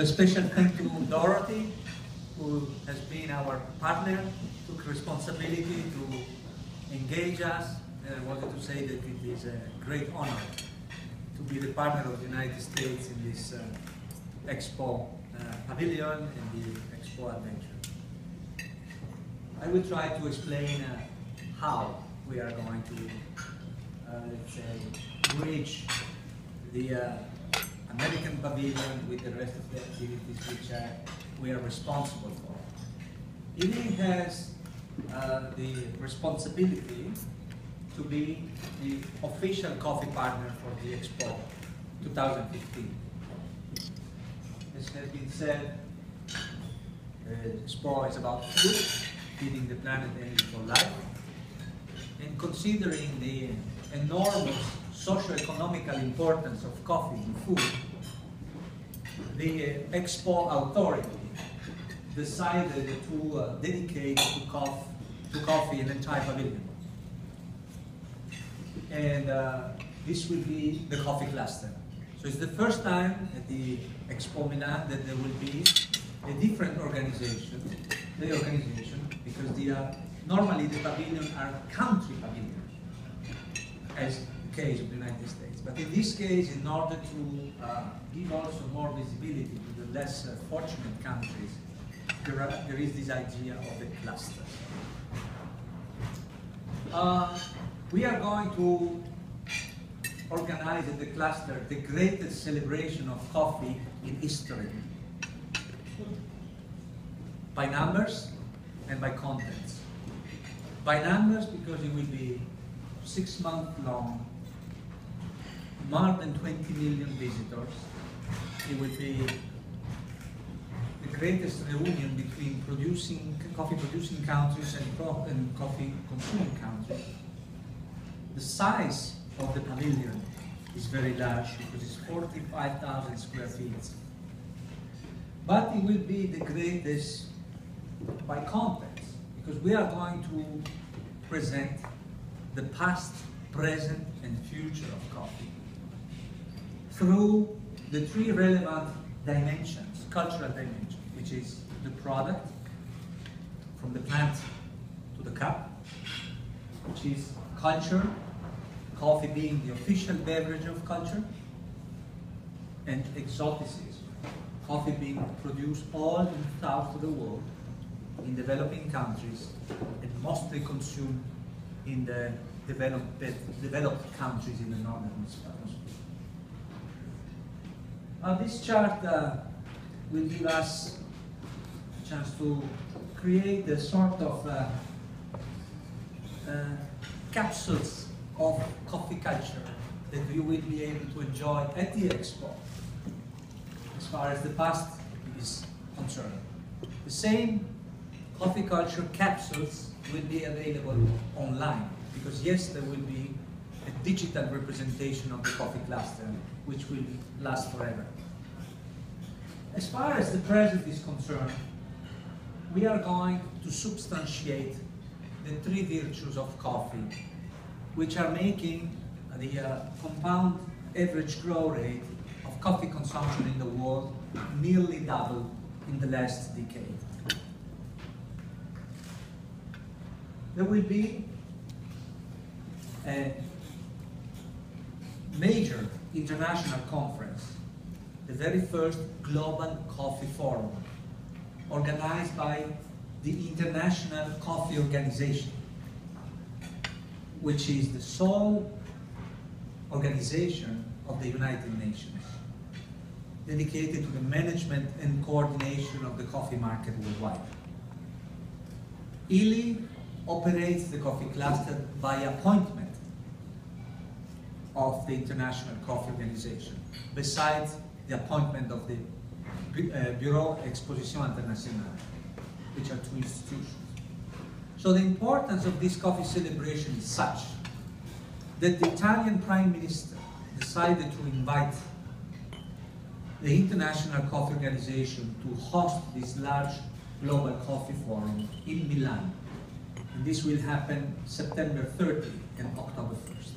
So a special thank you to Dorothy, who has been our partner, took responsibility to engage us, and I wanted to say that it is a great honor to be the partner of the United States in this EXPO pavilion and the EXPO adventure. I will try to explain how we are going to, let's say, bridge the American pavilion with the rest of the activities which we are responsible for. Illy has the responsibility to be the official coffee partner for the Expo 2015. As has been said, Expo is about food, feeding the planet energy for life, and considering the enormous socio-economical importance of coffee and food, the Expo authority decided to dedicate to coffee an entire pavilion. And this will be the coffee cluster. So it's the first time at the Expo Milan that there will be a different organization, because normally the pavilions are country pavilions, as the case of the United States. But in this case, in order to give also more visibility to the less fortunate countries, there is this idea of the cluster. We are going to organize at the cluster the greatest celebration of coffee in history, by numbers and by contents. By numbers, because it will be 6 months long, more than 20 million visitors. It will be the greatest reunion between coffee producing countries and coffee consuming countries. The size of the pavilion is very large because it's 45,000 square feet. But it will be the greatest by contents, because we are going to present the past, present, and future of coffee through the 3 relevant dimensions, cultural dimensions, which is the product, from the plant to the cup, which is culture, coffee being the official beverage of culture, and exoticism, coffee being produced all in the south of the world, in developing countries, and mostly consumed in the developed countries in the northern hemisphere. This chart will give us a chance to create a sort of capsules of coffee culture that you will be able to enjoy at the Expo, as far as the past is concerned. The same coffee culture capsules will be available online, because yes, there will be a digital representation of the coffee cluster, which will last forever. As far as the present is concerned, we are going to substantiate the 3 virtues of coffee, which are making the compound average growth rate of coffee consumption in the world nearly double in the last decade. There will be a major international conference, the very first Global Coffee Forum, organized by the International Coffee Organization, which is the sole organization of the United Nations, dedicated to the management and coordination of the coffee market worldwide. Illy operates the coffee cluster by appointment of the International Coffee Organization, besides the appointment of the Bureau Exposition Internationale, which are 2 institutions. So the importance of this coffee celebration is such that the Italian Prime Minister decided to invite the International Coffee Organization to host this large global coffee forum in Milano. And this will happen September 30 and October 1st.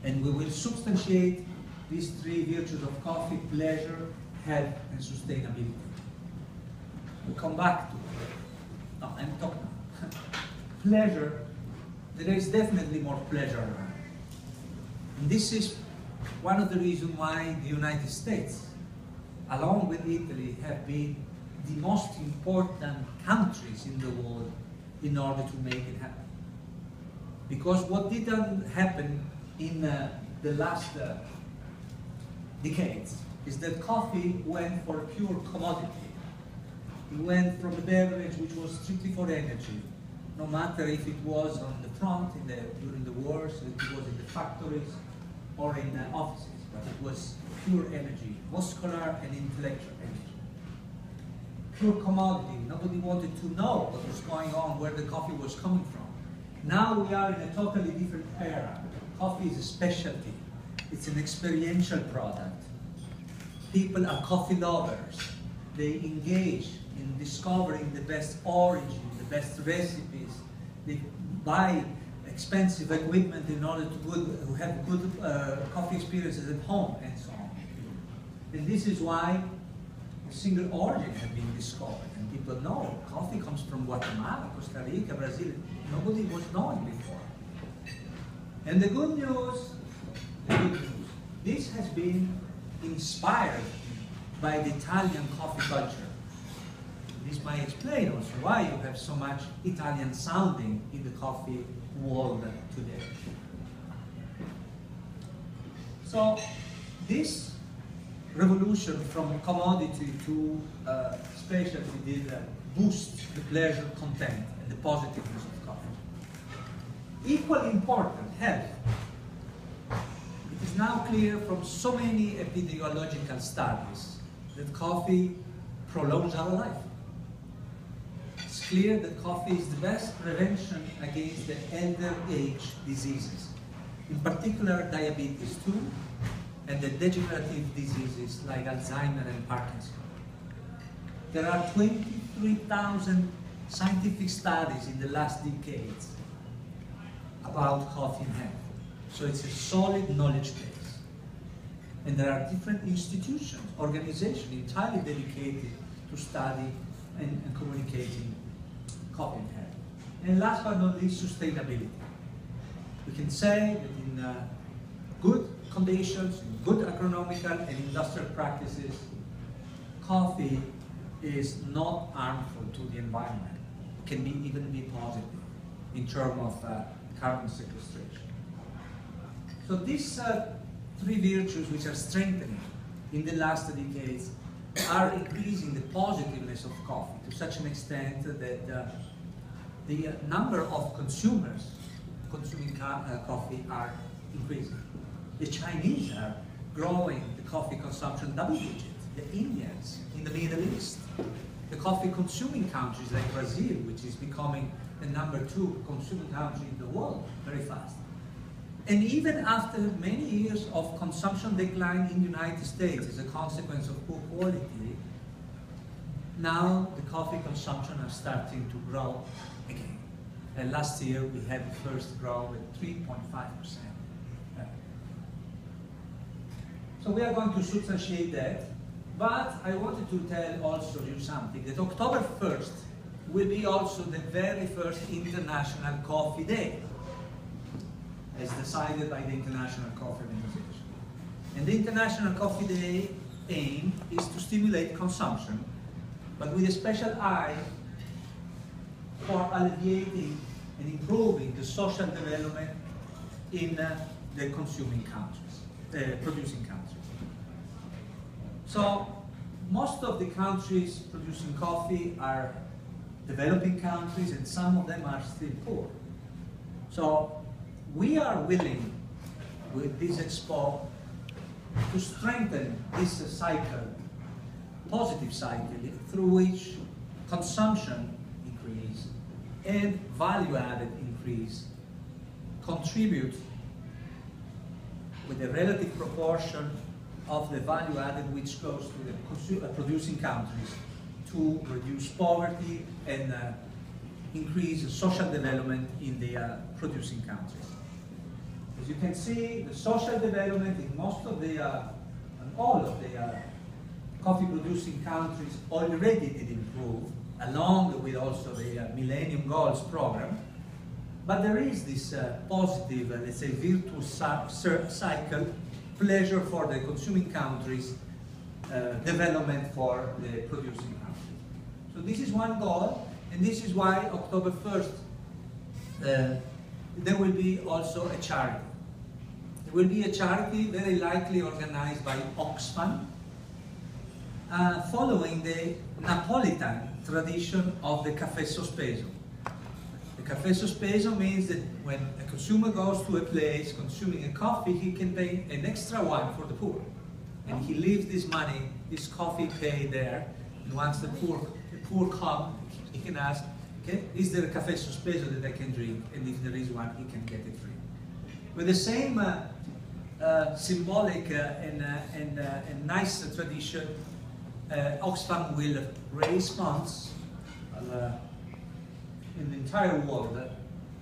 And we will substantiate these 3 virtues of coffee: pleasure, health and sustainability. We'll come back to it. No, I'm talking pleasure. There is definitely more pleasure around. And this is one of the reasons why the United States, along with Italy, have been the most important countries in the world in order to make it happen. Because what didn't happen in the last decades is that coffee went for a pure commodity. It went from a beverage which was strictly for energy, no matter if it was on the front during the wars, if it was in the factories or in offices, but it was pure energy, muscular and intellectual energy. Pure commodity. Nobody wanted to know what was going on, where the coffee was coming from. Now we are in a totally different era. Coffee is a specialty. It's an experiential product. People are coffee lovers. They engage in discovering the best origin, the best recipes. They buy expensive equipment in order to have good coffee experiences at home and so on. And this is why a single origin has been discovered. And people know coffee comes from Guatemala, Costa Rica, Brazil. Nobody was knowing before. And the good news, this has been inspired by the Italian coffee culture. This might explain also why you have so much Italian sounding in the coffee world today. So this revolution from commodity to specialty did boost the pleasure, content, and the positiveness of coffee. Equally important, health. It is now clear from so many epidemiological studies that coffee prolongs our life. It's clear that coffee is the best prevention against the elder age diseases, in particular diabetes 2 and the degenerative diseases like Alzheimer and Parkinson. There are 23,000 scientific studies in the last decades about coffee and health. So it's a solid knowledge base. And there are different institutions, organizations entirely dedicated to study and communicating coffee and health. And last but not least, sustainability. We can say that in good conditions, in good agronomical and industrial practices, coffee is not harmful to the environment. It can even be positive in terms of carbon sequestration. So these three virtues which are strengthening in the last decades are increasing the positiveness of coffee to such an extent that the number of consumers consuming coffee are increasing. The Chinese are growing the coffee consumption double digit. The Indians in the Middle East. The coffee consuming countries like Brazil, which is becoming the #2 consuming country in the world very fast. And even after many years of consumption decline in the United States as a consequence of poor quality, now the coffee consumption are starting to grow again. And last year we had the first growth at 3.5%. So we are going to substantiate that, but I wanted to tell also you something, that October 1st will be also the very first International Coffee Day, as decided by the International Coffee Organization. And the International Coffee Day aim is to stimulate consumption, but with a special eye for alleviating and improving the social development in the consuming countries, producing countries. So most of the countries producing coffee are developing countries, and some of them are still poor. So we are willing, with this EXPO, to strengthen this cycle, positive cycle, through which consumption increase and value-added increase contribute with a relative proportion of the value added which goes to the producing countries to reduce poverty and increase social development in the producing countries. As you can see, the social development in most of the, all of the coffee producing countries already did improve, along with also the Millennium Goals program. But there is this positive, let's say, virtuous cycle, pleasure for the consuming countries, development for the producing countries. So this is one goal, and this is why October 1st there will be also a charity. It will be a charity very likely organized by Oxfam, following the Napolitan tradition of the caffe sospeso. The caffe sospeso means that when a consumer goes to a place consuming a coffee, he can pay an extra one for the poor. And he leaves this money, this coffee paid there, and once the poor come, he can ask, okay, is there a caffe sospeso that I can drink? And if there is one, he can get it free. With the same symbolic and nice tradition, Oxfam will raise funds in the entire world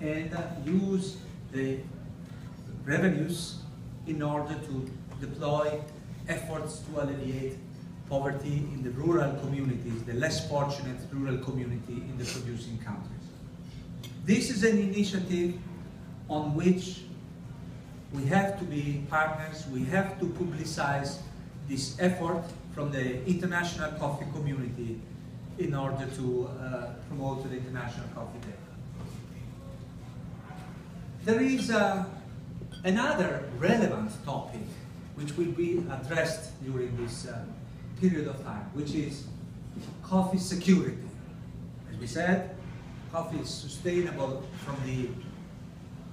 and use the revenues in order to deploy efforts to alleviate poverty in the rural communities, the less fortunate rural community in the producing countries. This is an initiative on which we have to be partners, we have to publicize this effort from the international coffee community in order to promote the International Coffee Day. There is another relevant topic which will be addressed during this period of time, which is coffee security. As we said, coffee is sustainable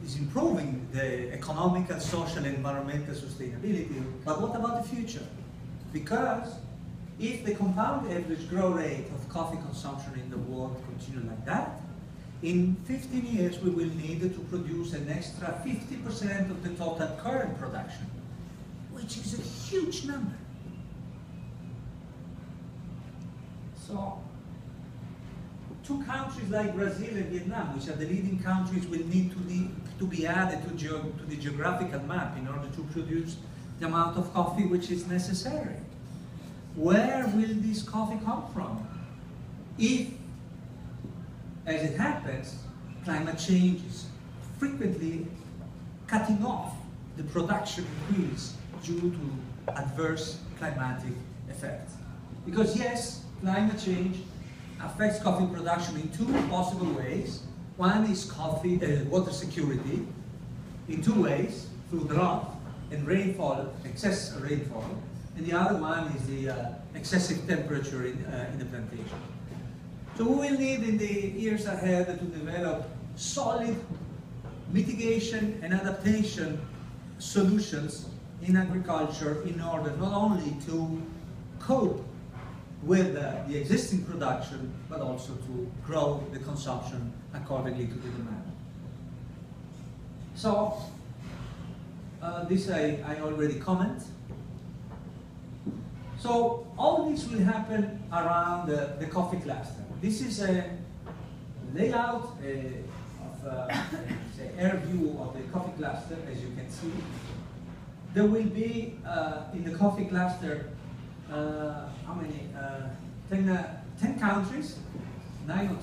is improving the economical, social, and environmental sustainability, but what about the future? Because if the compound average growth rate of coffee consumption in the world continues like that, in 15 years we will need to produce an extra 50% of the total current production, which is a huge number. So, two countries like Brazil and Vietnam, which are the leading countries, will need to be added to the geographical map in order to produce the amount of coffee which is necessary. Where will this coffee come from? If, as it happens, climate change is frequently cutting off the production increase due to adverse climatic effects. Because yes, climate change affects coffee production in two possible ways. One is water security in two ways, through drought and rainfall, excess rainfall, and the other one is the excessive temperature in the plantation. So we will need in the years ahead to develop solid mitigation and adaptation solutions in agriculture in order not only to cope with the existing production, but also to grow the consumption accordingly to the demand. So, this I already commented. So, all this will happen around the coffee cluster. This is a layout of an air view of the coffee cluster, as you can see. There will be, in the coffee cluster, how many? 10 countries, 9 or 10